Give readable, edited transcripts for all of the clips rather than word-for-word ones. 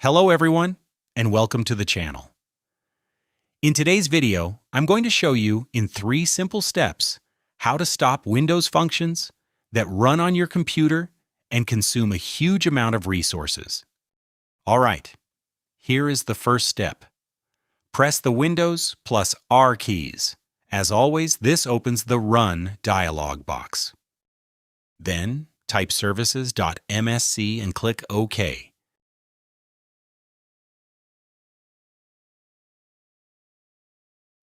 Hello everyone, and welcome to the channel. In today's video, I'm going to show you in 3 simple steps how to stop Windows functions that run on your computer and consume a huge amount of resources. Alright, here is the first step. Press the Windows plus R keys. As always, this opens the Run dialog box. Then, type services.msc and click OK.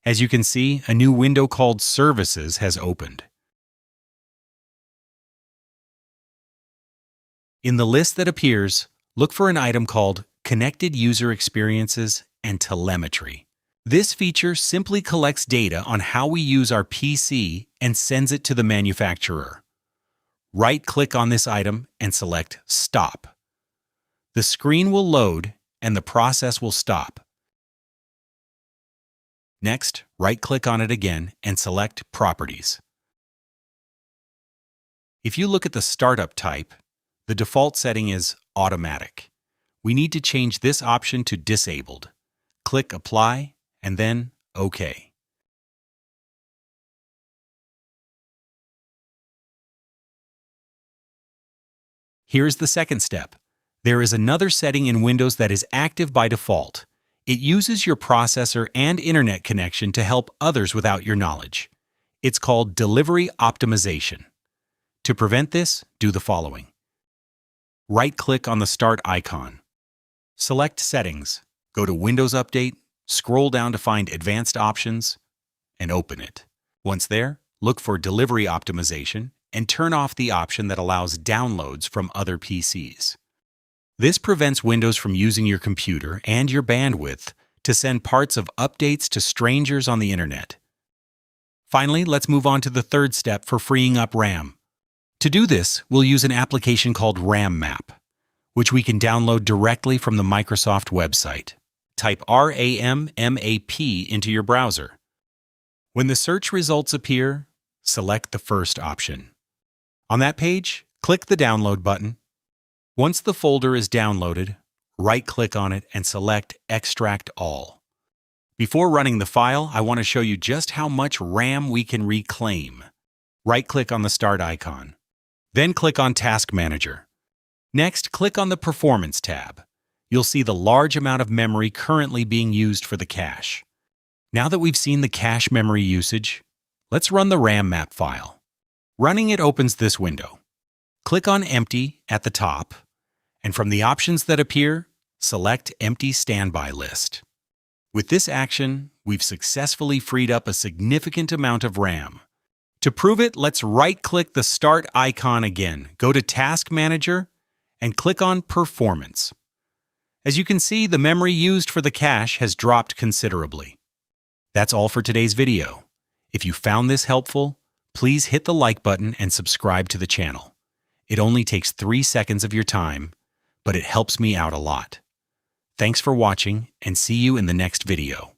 As you can see, a new window called Services has opened. In the list that appears, look for an item called Connected User Experiences and Telemetry. This feature simply collects data on how we use our PC and sends it to the manufacturer. Right-click on this item and select Stop. The screen will load and the process will stop. Next, right-click on it again and select Properties. If you look at the startup type, the default setting is Automatic. We need to change this option to Disabled. Click Apply and then OK. Here's the second step. There is another setting in Windows that is active by default. It uses your processor and internet connection to help others without your knowledge. It's called Delivery Optimization. To prevent this, do the following. Right-click on the Start icon. Select Settings, go to Windows Update, scroll down to find Advanced Options, and open it. Once there, look for Delivery Optimization and turn off the option that allows downloads from other PCs. This prevents Windows from using your computer and your bandwidth to send parts of updates to strangers on the internet. Finally, let's move on to the third step for freeing up RAM. To do this, we'll use an application called RAMMap, which we can download directly from the Microsoft website. Type RAMMap into your browser. When the search results appear, select the first option. On that page, click the Download button. Once the folder is downloaded, right-click on it and select Extract All. Before running the file, I want to show you just how much RAM we can reclaim. Right-click on the Start icon. Then click on Task Manager. Next, click on the Performance tab. You'll see the large amount of memory currently being used for the cache. Now that we've seen the cache memory usage, let's run the RAMMap file. Running it opens this window. Click on Empty at the top, and from the options that appear, select Empty Standby List. With this action, we've successfully freed up a significant amount of RAM. To prove it, let's right-click the Start icon again, go to Task Manager, and click on Performance. As you can see, the memory used for the cache has dropped considerably. That's all for today's video. If you found this helpful, please hit the like button and subscribe to the channel. It only takes 3 seconds of your time, but it helps me out a lot. Thanks for watching and see you in the next video.